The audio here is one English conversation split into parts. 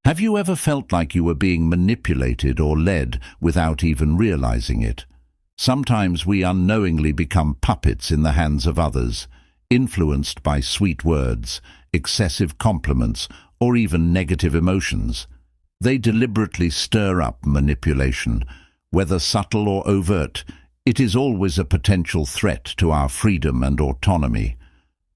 Have you ever felt like you were being manipulated or led without even realizing it? Sometimes we unknowingly become puppets in the hands of others, influenced by sweet words, excessive compliments, or even negative emotions. They deliberately stir up manipulation. Whether subtle or overt, it is always a potential threat to our freedom and autonomy.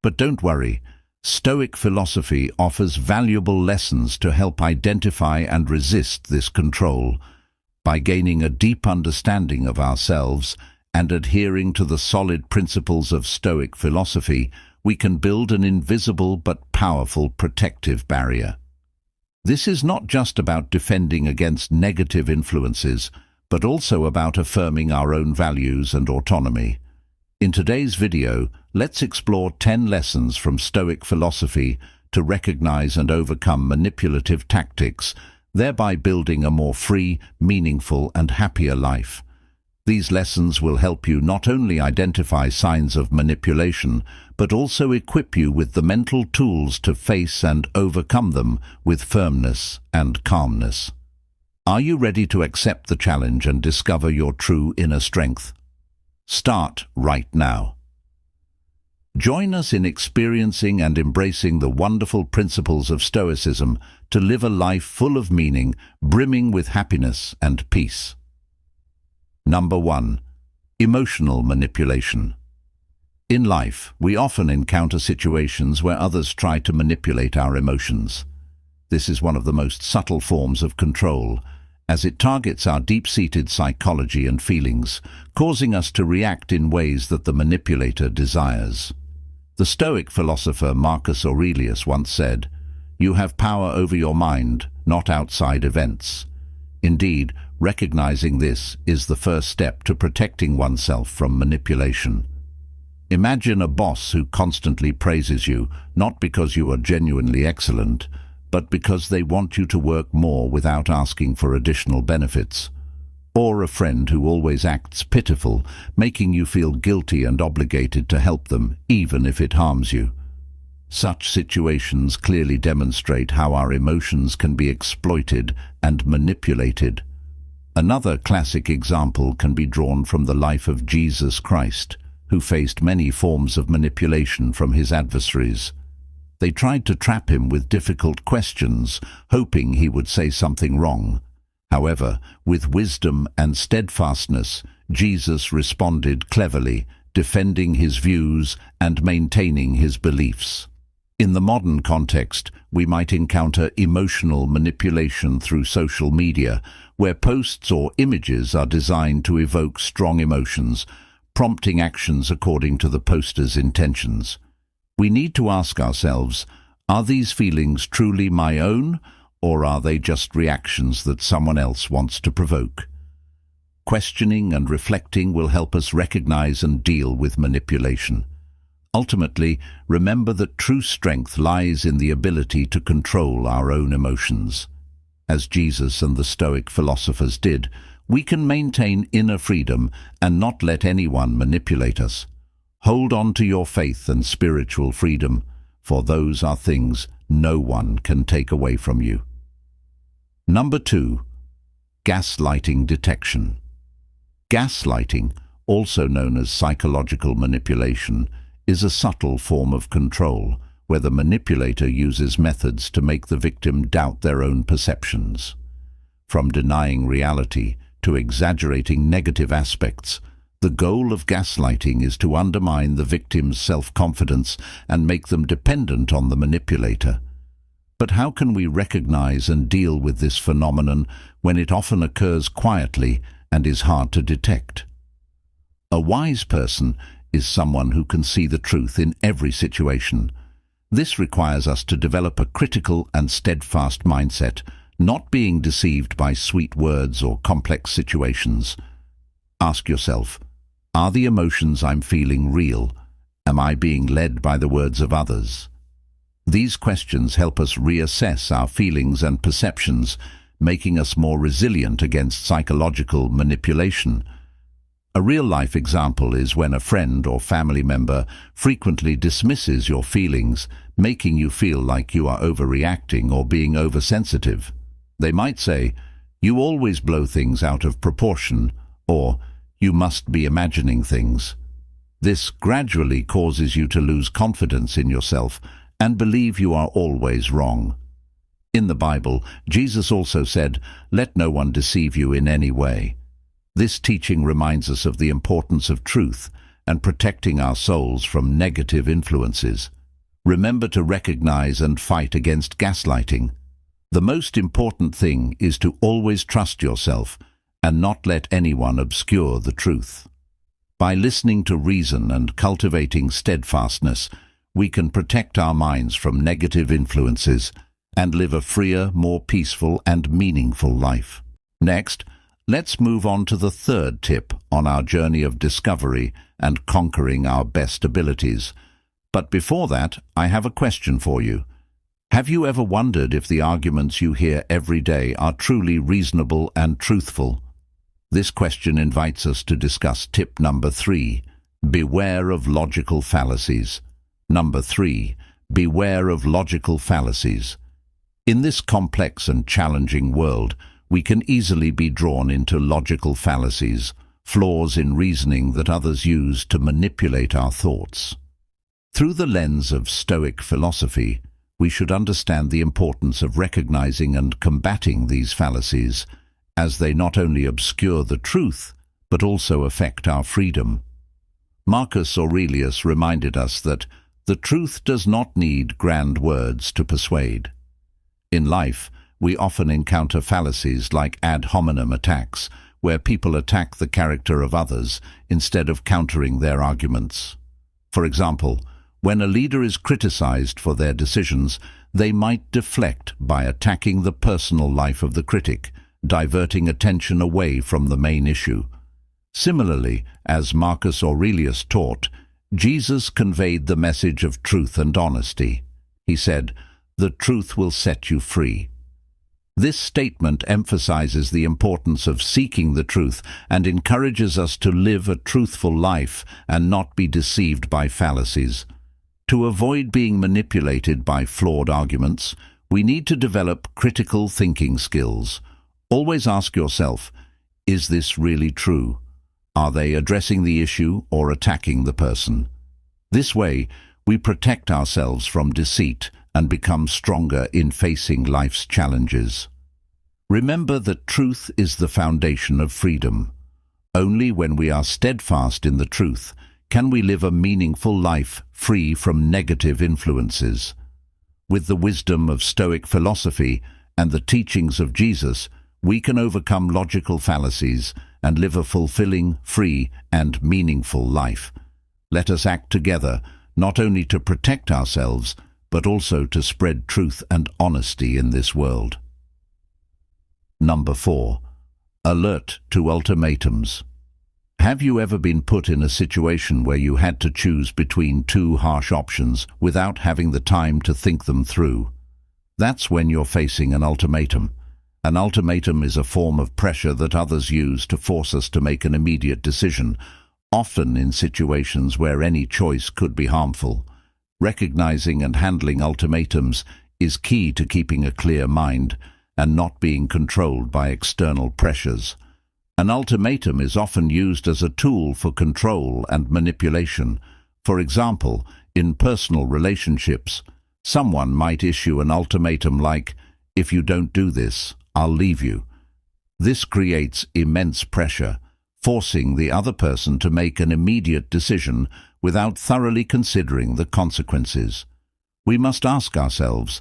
But don't worry. Stoic philosophy offers valuable lessons to help identify and resist this control. By gaining a deep understanding of ourselves and adhering to the solid principles of Stoic philosophy, we can build an invisible but powerful protective barrier. This is not just about defending against negative influences, but also about affirming our own values and autonomy. In today's video, let's explore 10 lessons from Stoic philosophy to recognize and overcome manipulative tactics, thereby building a more free, meaningful, and happier life. These lessons will help you not only identify signs of manipulation, but also equip you with the mental tools to face and overcome them with firmness and calmness. Are you ready to accept the challenge and discover your true inner strength? Start right now. Join us in experiencing and embracing the wonderful principles of Stoicism to live a life full of meaning, brimming with happiness and peace. Number 1. Emotional manipulation. In life, we often encounter situations where others try to manipulate our emotions. This is one of the most subtle forms of control, as it targets our deep-seated psychology and feelings, causing us to react in ways that the manipulator desires. The Stoic philosopher Marcus Aurelius once said, "You have power over your mind, not outside events." Indeed, recognizing this is the first step to protecting oneself from manipulation. Imagine a boss who constantly praises you, not because you are genuinely excellent, but because they want you to work more without asking for additional benefits. Or a friend who always acts pitiful, making you feel guilty and obligated to help them, even if it harms you. Such situations clearly demonstrate how our emotions can be exploited and manipulated. Another classic example can be drawn from the life of Jesus Christ, who faced many forms of manipulation from his adversaries. They tried to trap him with difficult questions, hoping he would say something wrong. However, with wisdom and steadfastness, Jesus responded cleverly, defending his views and maintaining his beliefs. In the modern context, we might encounter emotional manipulation through social media, where posts or images are designed to evoke strong emotions, prompting actions according to the poster's intentions. We need to ask ourselves, are these feelings truly my own, or are they just reactions that someone else wants to provoke? Questioning and reflecting will help us recognize and deal with manipulation. Ultimately, remember that true strength lies in the ability to control our own emotions. As Jesus and the Stoic philosophers did, we can maintain inner freedom and not let anyone manipulate us. Hold on to your faith and spiritual freedom, for those are things no one can take away from you. Number 2. Gaslighting detection. Gaslighting, also known as psychological manipulation, is a subtle form of control, where the manipulator uses methods to make the victim doubt their own perceptions. From denying reality to exaggerating negative aspects, the goal of gaslighting is to undermine the victim's self-confidence and make them dependent on the manipulator. But how can we recognize and deal with this phenomenon when it often occurs quietly and is hard to detect? A wise person is someone who can see the truth in every situation. This requires us to develop a critical and steadfast mindset, not being deceived by sweet words or complex situations. Ask yourself, are the emotions I'm feeling real? Am I being led by the words of others? These questions help us reassess our feelings and perceptions, making us more resilient against psychological manipulation. A real-life example is when a friend or family member frequently dismisses your feelings, making you feel like you are overreacting or being oversensitive. They might say, "You always blow things out of proportion," or "You must be imagining things." This gradually causes you to lose confidence in yourself and believe you are always wrong. In the Bible, Jesus also said, "Let no one deceive you in any way." This teaching reminds us of the importance of truth and protecting our souls from negative influences. Remember to recognize and fight against gaslighting. The most important thing is to always trust yourself and not let anyone obscure the truth. By listening to reason and cultivating steadfastness, we can protect our minds from negative influences and live a freer, more peaceful and meaningful life. Next, let's move on to the third tip on our journey of discovery and conquering our best abilities. But before that, I have a question for you. Have you ever wondered if the arguments you hear every day are truly reasonable and truthful? This question invites us to discuss tip number 3, beware of logical fallacies. Number 3, beware of logical fallacies. In this complex and challenging world, we can easily be drawn into logical fallacies, flaws in reasoning that others use to manipulate our thoughts. Through the lens of Stoic philosophy, we should understand the importance of recognizing and combating these fallacies, as they not only obscure the truth, but also affect our freedom. Marcus Aurelius reminded us that the truth does not need grand words to persuade. In life, we often encounter fallacies like ad hominem attacks, where people attack the character of others instead of countering their arguments. For example, when a leader is criticized for their decisions, they might deflect by attacking the personal life of the critic, diverting attention away from the main issue. Similarly, as Marcus Aurelius taught, Jesus conveyed the message of truth and honesty. He said, "The truth will set you free." This statement emphasizes the importance of seeking the truth and encourages us to live a truthful life and not be deceived by fallacies. To avoid being manipulated by flawed arguments, we need to develop critical thinking skills. Always ask yourself, is this really true? Are they addressing the issue or attacking the person? This way, we protect ourselves from deceit and become stronger in facing life's challenges. Remember that truth is the foundation of freedom. Only when we are steadfast in the truth can we live a meaningful life free from negative influences. With the wisdom of Stoic philosophy and the teachings of Jesus, we can overcome logical fallacies and live a fulfilling, free, and meaningful life. Let us act together, not only to protect ourselves, but also to spread truth and honesty in this world. Number 4. Alert to ultimatums. Have you ever been put in a situation where you had to choose between two harsh options without having the time to think them through? That's when you're facing an ultimatum. An ultimatum is a form of pressure that others use to force us to make an immediate decision, often in situations where any choice could be harmful. Recognizing and handling ultimatums is key to keeping a clear mind and not being controlled by external pressures. An ultimatum is often used as a tool for control and manipulation. For example, in personal relationships, someone might issue an ultimatum like, "If you don't do this, I'll leave you." This creates immense pressure, forcing the other person to make an immediate decision without thoroughly considering the consequences. We must ask ourselves,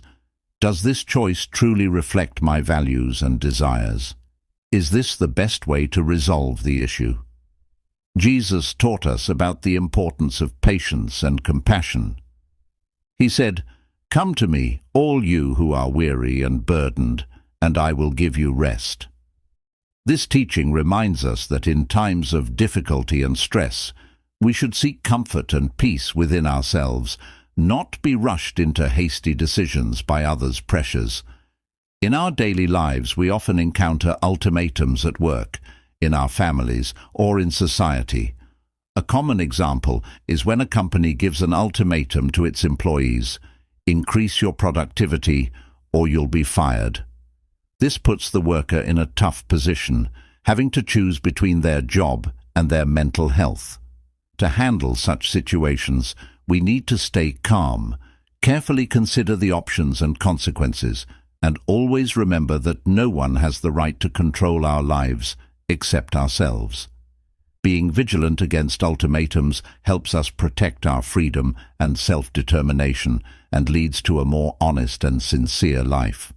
does this choice truly reflect my values and desires? Is this the best way to resolve the issue? Jesus taught us about the importance of patience and compassion. He said, "Come to me, all you who are weary and burdened, and I will give you rest." This teaching reminds us that in times of difficulty and stress, we should seek comfort and peace within ourselves, not be rushed into hasty decisions by others' pressures. In our daily lives, we often encounter ultimatums at work, in our families, or in society. A common example is when a company gives an ultimatum to its employees: increase your productivity or you'll be fired. This puts the worker in a tough position, having to choose between their job and their mental health. To handle such situations, we need to stay calm, carefully consider the options and consequences, and always remember that no one has the right to control our lives except ourselves. Being vigilant against ultimatums helps us protect our freedom and self-determination and leads to a more honest and sincere life.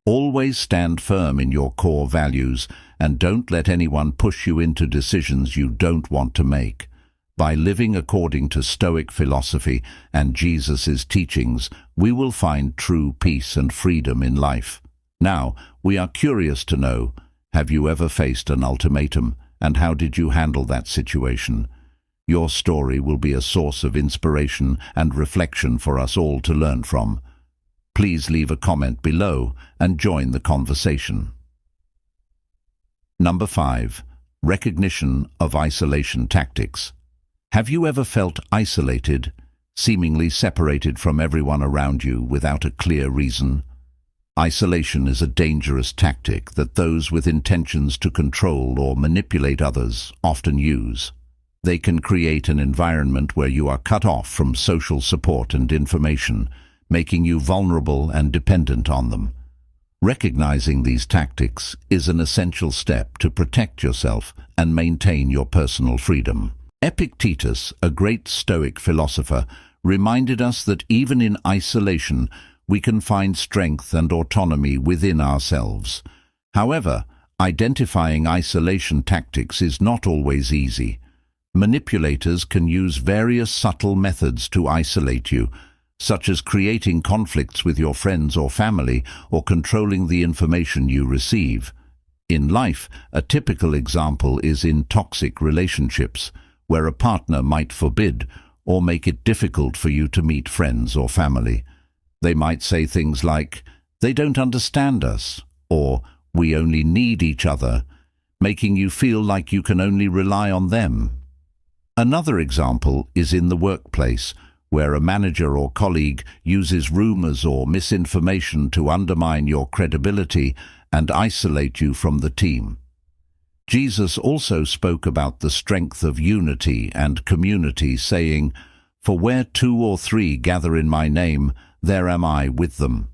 Always stand firm in your core values and don't let anyone push you into decisions you don't want to make. By living according to Stoic philosophy and Jesus' teachings, we will find true peace and freedom in life. Now, we are curious to know, have you ever faced an ultimatum, and how did you handle that situation? Your story will be a source of inspiration and reflection for us all to learn from. Please leave a comment below and join the conversation. Number 5. Recognition of isolation tactics. Have you ever felt isolated, seemingly separated from everyone around you without a clear reason? Isolation is a dangerous tactic that those with intentions to control or manipulate others often use. They can create an environment where you are cut off from social support and information, making you vulnerable and dependent on them. Recognizing these tactics is an essential step to protect yourself and maintain your personal freedom. Epictetus, a great Stoic philosopher, reminded us that even in isolation, we can find strength and autonomy within ourselves. However, identifying isolation tactics is not always easy. Manipulators can use various subtle methods to isolate you, such as creating conflicts with your friends or family or controlling the information you receive. In life, a typical example is in toxic relationships, where a partner might forbid or make it difficult for you to meet friends or family. They might say things like, "They don't understand us," or "We only need each other," making you feel like you can only rely on them. Another example is in the workplace, where a manager or colleague uses rumors or misinformation to undermine your credibility and isolate you from the team. Jesus also spoke about the strength of unity and community, saying, "For where 2 or 3 gather in my name, there am I with them."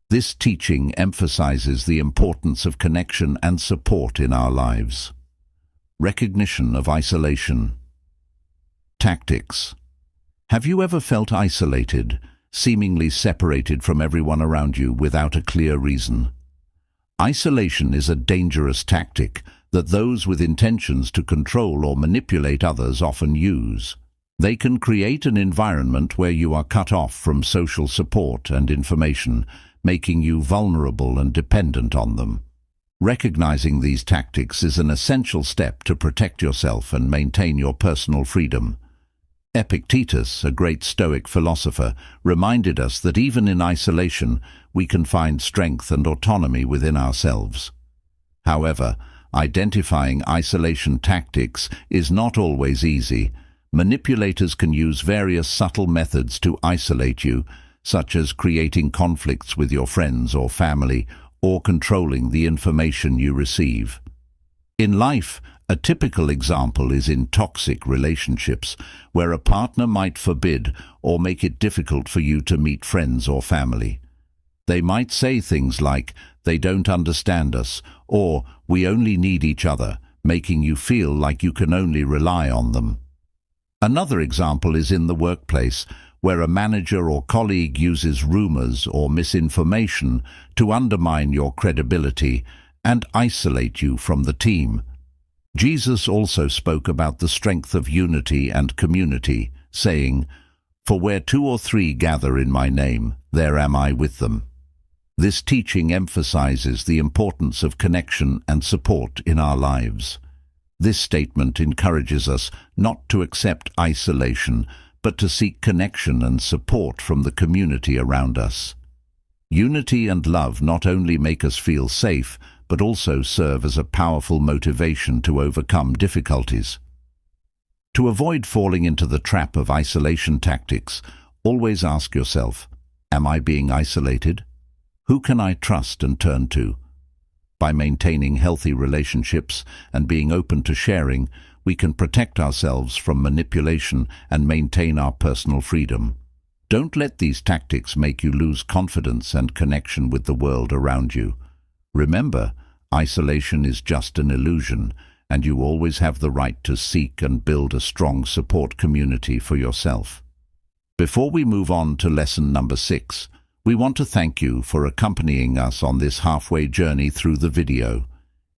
This teaching emphasizes the importance of connection and support in our lives. Recognition of isolation tactics. Have you ever felt isolated, seemingly separated from everyone around you without a clear reason? Isolation is a dangerous tactic that those with intentions to control or manipulate others often use. They can create an environment where you are cut off from social support and information, making you vulnerable and dependent on them. Recognizing these tactics is an essential step to protect yourself and maintain your personal freedom. Epictetus, a great Stoic philosopher, reminded us that even in isolation, we can find strength and autonomy within ourselves. However, identifying isolation tactics is not always easy. Manipulators can use various subtle methods to isolate you, such as creating conflicts with your friends or family, or controlling the information you receive. In life, a typical example is in toxic relationships, where a partner might forbid or make it difficult for you to meet friends or family. They might say things like, "They don't understand us," or "We only need each other," making you feel like you can only rely on them. Another example is in the workplace, where a manager or colleague uses rumors or misinformation to undermine your credibility and isolate you from the team. Jesus also spoke about the strength of unity and community, saying, "For where 2 or 3 gather in my name, there am I with them." This teaching emphasizes the importance of connection and support in our lives. This statement encourages us not to accept isolation, but to seek connection and support from the community around us. Unity and love not only make us feel safe, but also serve as a powerful motivation to overcome difficulties. To avoid falling into the trap of isolation tactics, always ask yourself, am I being isolated? Who can I trust and turn to? By maintaining healthy relationships and being open to sharing, we can protect ourselves from manipulation and maintain our personal freedom. Don't let these tactics make you lose confidence and connection with the world around you. Remember, isolation is just an illusion, and you always have the right to seek and build a strong support community for yourself. Before we move on to lesson number 6, we want to thank you for accompanying us on this halfway journey through the video.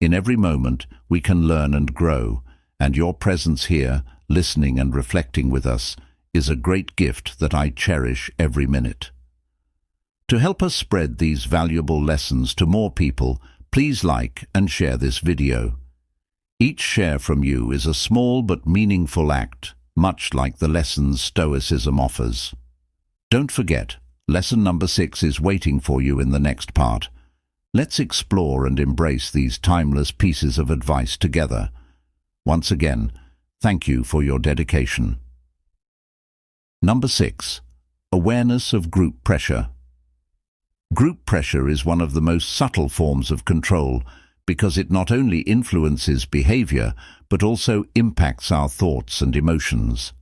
In every moment, we can learn and grow, and your presence here, listening and reflecting with us, is a great gift that I cherish every minute. To help us spread these valuable lessons to more people, please like and share this video. Each share from you is a small but meaningful act, much like the lessons Stoicism offers. Don't forget, lesson number 6 is waiting for you in the next part. Let's explore and embrace these timeless pieces of advice together. Once again, thank you for your dedication. Number 6. Awareness of group pressure. Group pressure is one of the most subtle forms of control because it not only influences behavior but also impacts our thoughts and emotions.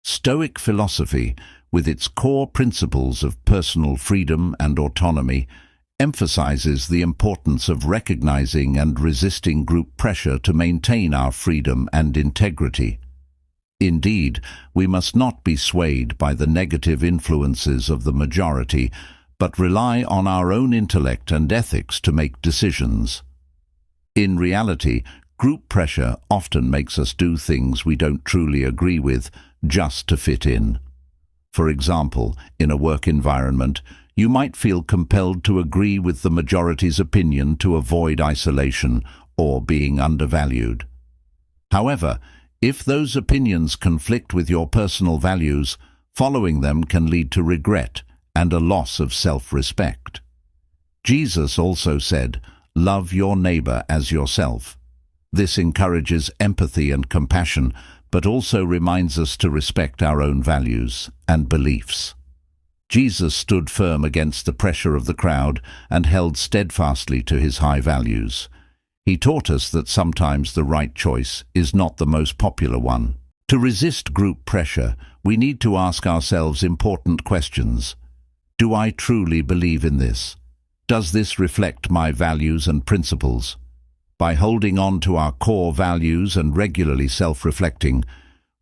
Stoic philosophy, with its core principles of personal freedom and autonomy, emphasizes the importance of recognizing and resisting group pressure to maintain our freedom and integrity. Indeed, we must not be swayed by the negative influences of the majority, but rely on our own intellect and ethics to make decisions. In reality, group pressure often makes us do things we don't truly agree with just to fit in. For example, in a work environment, you might feel compelled to agree with the majority's opinion to avoid isolation or being undervalued. However, if those opinions conflict with your personal values, following them can lead to regret and a loss of self-respect. Jesus also said, "Love your neighbor as yourself." This encourages empathy and compassion, but also reminds us to respect our own values and beliefs. Jesus stood firm against the pressure of the crowd and held steadfastly to his high values. He taught us that sometimes the right choice is not the most popular one. To resist group pressure, we need to ask ourselves important questions. Do I truly believe in this? Does this reflect my values and principles? By holding on to our core values and regularly self-reflecting,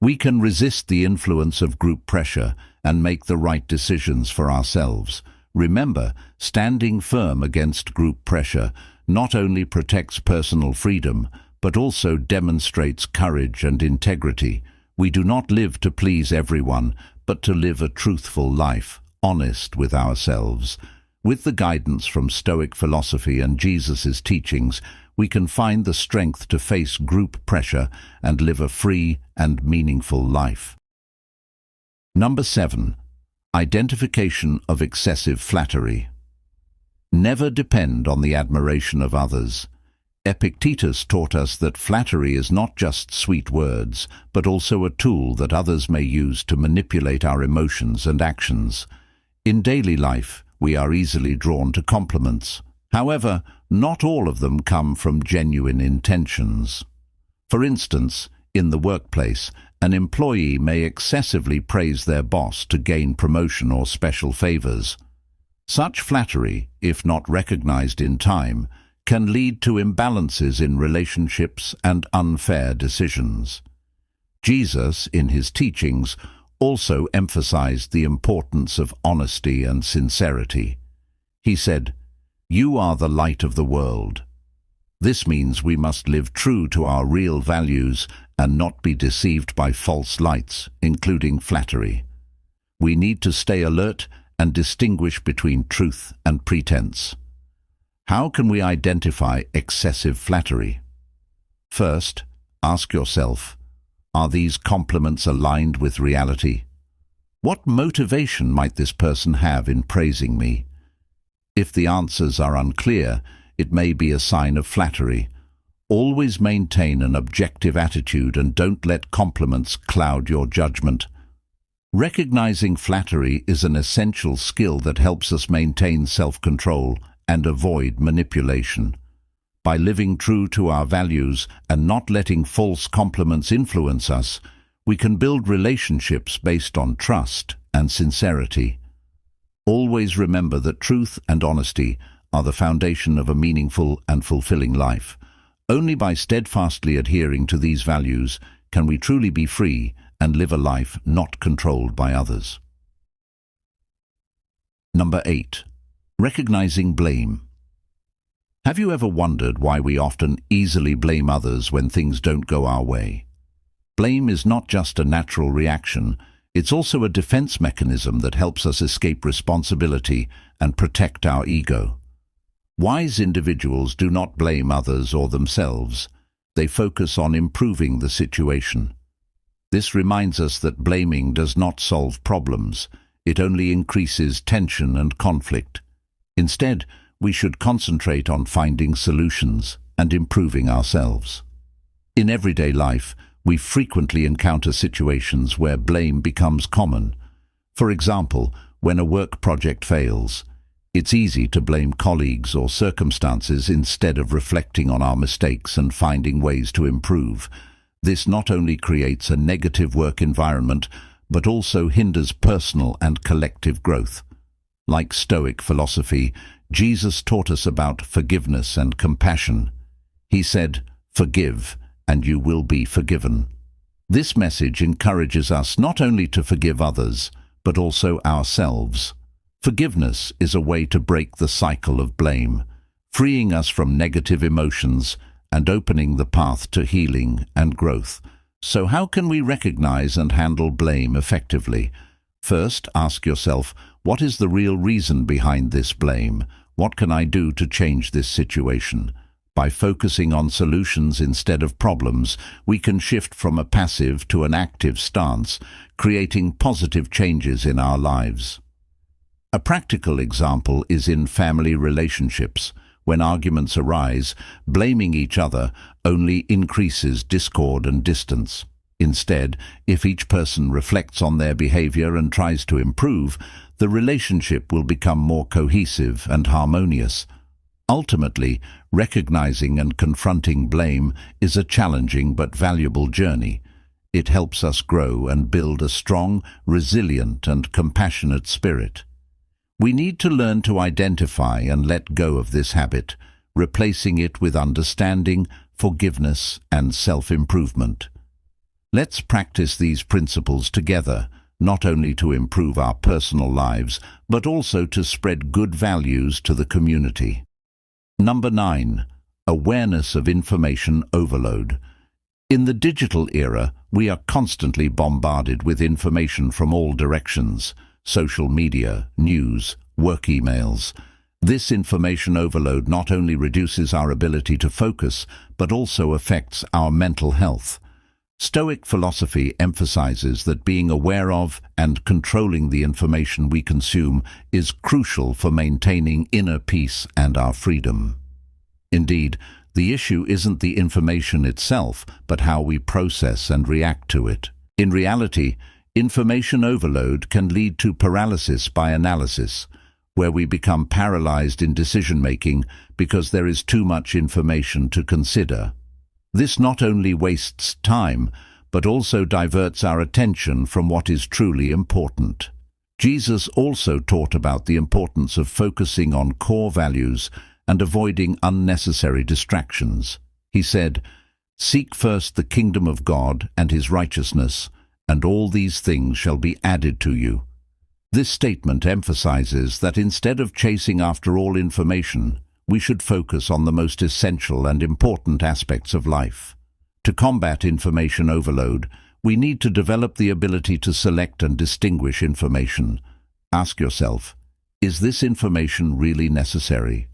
we can resist the influence of group pressure and make the right decisions for ourselves. Remember, standing firm against group pressure not only protects personal freedom, but also demonstrates courage and integrity. We do not live to please everyone, but to live a truthful life, honest with ourselves. With the guidance from Stoic philosophy and Jesus' teachings, we can find the strength to face group pressure and live a free and meaningful life. Number 7. Identification of excessive flattery. Never depend on the admiration of others. Epictetus taught us that flattery is not just sweet words, but also a tool that others may use to manipulate our emotions and actions. In daily life, we are easily drawn to compliments. However, not all of them come from genuine intentions. For instance, in the workplace, an employee may excessively praise their boss to gain promotion or special favors. Such flattery, if not recognized in time, can lead to imbalances in relationships and unfair decisions. Jesus, in his teachings, also emphasized the importance of honesty and sincerity. He said, "You are the light of the world." This means we must live true to our real values and not be deceived by false lights, including flattery. We need to stay alert and distinguish between truth and pretense. How can we identify excessive flattery? First, ask yourself, are these compliments aligned with reality? What motivation might this person have in praising me? If the answers are unclear, it may be a sign of flattery. Always maintain an objective attitude and don't let compliments cloud your judgment. Recognizing flattery is an essential skill that helps us maintain self-control and avoid manipulation. By living true to our values and not letting false compliments influence us, we can build relationships based on trust and sincerity. Always remember that truth and honesty are the foundation of a meaningful and fulfilling life. Only by steadfastly adhering to these values can we truly be free and live a life not controlled by others. Number 8. Recognizing blame. Have you ever wondered why we often easily blame others when things don't go our way? Blame is not just a natural reaction, it's also a defense mechanism that helps us escape responsibility and protect our ego. Wise individuals do not blame others or themselves. They focus on improving the situation. This reminds us that blaming does not solve problems. It only increases tension and conflict. Instead, we should concentrate on finding solutions and improving ourselves. In everyday life, we frequently encounter situations where blame becomes common. For example, when a work project fails, it's easy to blame colleagues or circumstances instead of reflecting on our mistakes and finding ways to improve. This not only creates a negative work environment, but also hinders personal and collective growth. Like Stoic philosophy, Jesus taught us about forgiveness and compassion. He said, "Forgive, and you will be forgiven." This message encourages us not only to forgive others, but also ourselves. Forgiveness is a way to break the cycle of blame, freeing us from negative emotions and opening the path to healing and growth. So how can we recognize and handle blame effectively? First, ask yourself, what is the real reason behind this blame? What can I do to change this situation? By focusing on solutions instead of problems, we can shift from a passive to an active stance, creating positive changes in our lives. A practical example is in family relationships. When arguments arise, blaming each other only increases discord and distance. Instead, if each person reflects on their behavior and tries to improve, the relationship will become more cohesive and harmonious. Ultimately, recognizing and confronting blame is a challenging but valuable journey. It helps us grow and build a strong, resilient, and compassionate spirit. We need to learn to identify and let go of this habit, replacing it with understanding, forgiveness, and self-improvement. Let's practice these principles together, not only to improve our personal lives, but also to spread good values to the community. Number 9. Awareness of information overload. In the digital era, we are constantly bombarded with information from all directions: social media, news, work emails. This information overload not only reduces our ability to focus, but also affects our mental health. Stoic philosophy emphasizes that being aware of and controlling the information we consume is crucial for maintaining inner peace and our freedom. Indeed, the issue isn't the information itself, but how we process and react to it. In reality, information overload can lead to paralysis by analysis, where we become paralyzed in decision-making because there is too much information to consider. This not only wastes time, but also diverts our attention from what is truly important. Jesus also taught about the importance of focusing on core values and avoiding unnecessary distractions. He said, "Seek first the kingdom of God and his righteousness, and all these things shall be added to you." This statement emphasizes that instead of chasing after all information, we should focus on the most essential and important aspects of life. To combat information overload, we need to develop the ability to select and distinguish information. Ask yourself, is this information really necessary?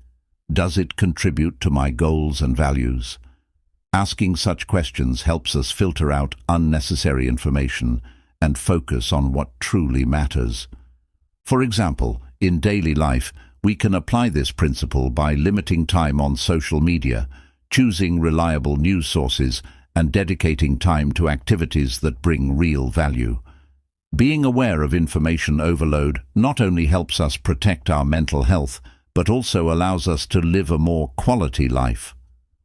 Does it contribute to my goals and values? Asking such questions helps us filter out unnecessary information and focus on what truly matters. For example, in daily life, we can apply this principle by limiting time on social media, choosing reliable news sources, and dedicating time to activities that bring real value. Being aware of information overload not only helps us protect our mental health, but also allows us to live a more quality life.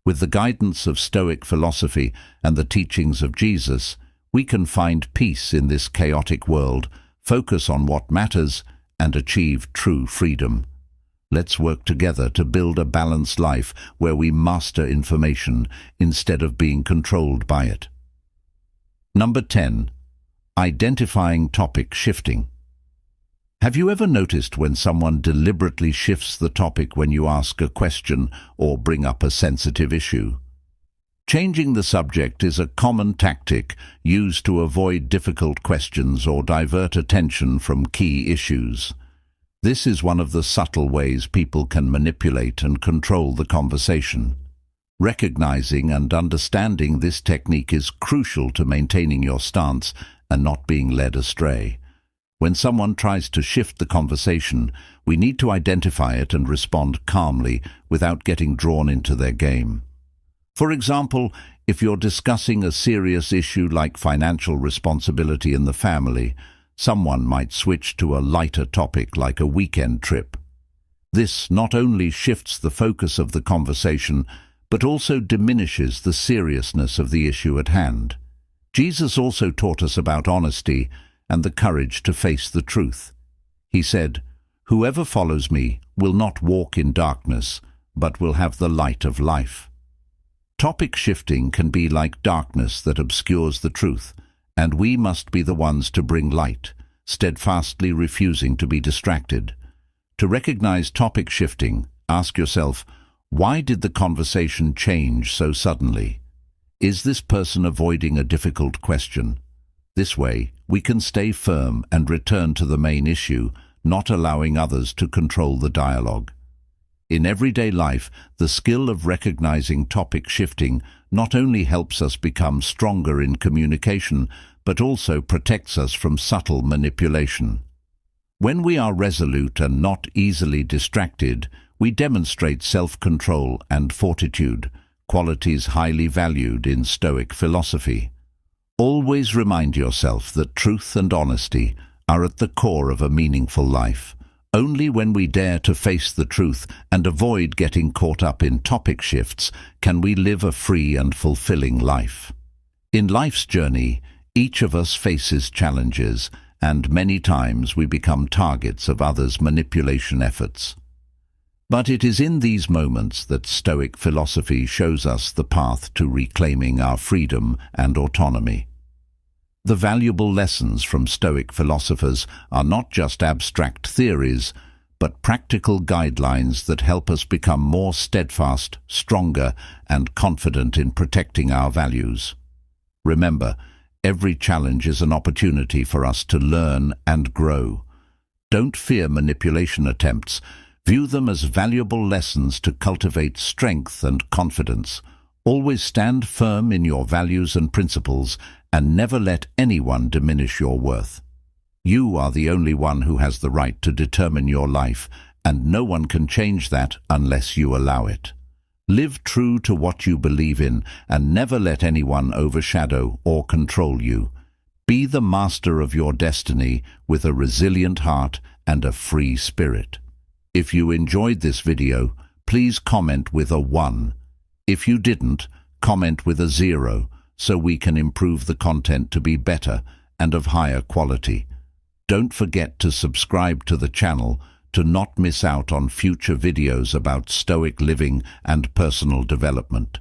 With the guidance of Stoic philosophy and the teachings of Jesus, we can find peace in this chaotic world, focus on what matters, and achieve true freedom. Let's work together to build a balanced life where we master information instead of being controlled by it. Number 10. Identifying topic shifting. Have you ever noticed when someone deliberately shifts the topic when you ask a question or bring up a sensitive issue? Changing the subject is a common tactic used to avoid difficult questions or divert attention from key issues. This is one of the subtle ways people can manipulate and control the conversation. Recognizing and understanding this technique is crucial to maintaining your stance and not being led astray. When someone tries to shift the conversation, we need to identify it and respond calmly without getting drawn into their game. For example, if you're discussing a serious issue like financial responsibility in the family, someone might switch to a lighter topic like a weekend trip. This not only shifts the focus of the conversation, but also diminishes the seriousness of the issue at hand. Jesus also taught us about honesty and the courage to face the truth. He said, "Whoever follows me will not walk in darkness, but will have the light of life." Topic shifting can be like darkness that obscures the truth, and we must be the ones to bring light, steadfastly refusing to be distracted. To recognize topic shifting, ask yourself, why did the conversation change so suddenly? Is this person avoiding a difficult question? This way, we can stay firm and return to the main issue, not allowing others to control the dialogue. In everyday life, the skill of recognizing topic shifting not only helps us become stronger in communication, but also protects us from subtle manipulation. When we are resolute and not easily distracted, we demonstrate self-control and fortitude, qualities highly valued in Stoic philosophy. Always remind yourself that truth and honesty are at the core of a meaningful life. Only when we dare to face the truth and avoid getting caught up in topic shifts can we live a free and fulfilling life. In life's journey, each of us faces challenges, and many times we become targets of others' manipulation efforts. But it is in these moments that Stoic philosophy shows us the path to reclaiming our freedom and autonomy. The valuable lessons from Stoic philosophers are not just abstract theories, but practical guidelines that help us become more steadfast, stronger, and confident in protecting our values. Remember, every challenge is an opportunity for us to learn and grow. Don't fear manipulation attempts. View them as valuable lessons to cultivate strength and confidence. Always stand firm in your values and principles, and never let anyone diminish your worth. You are the only one who has the right to determine your life, and no one can change that unless you allow it. Live true to what you believe in, and never let anyone overshadow or control you. Be the master of your destiny with a resilient heart and a free spirit. If you enjoyed this video, please comment with a 1. If you didn't, comment with a 0, so we can improve the content to be better and of higher quality. Don't forget to subscribe to the channel to not miss out on future videos about Stoic living and personal development.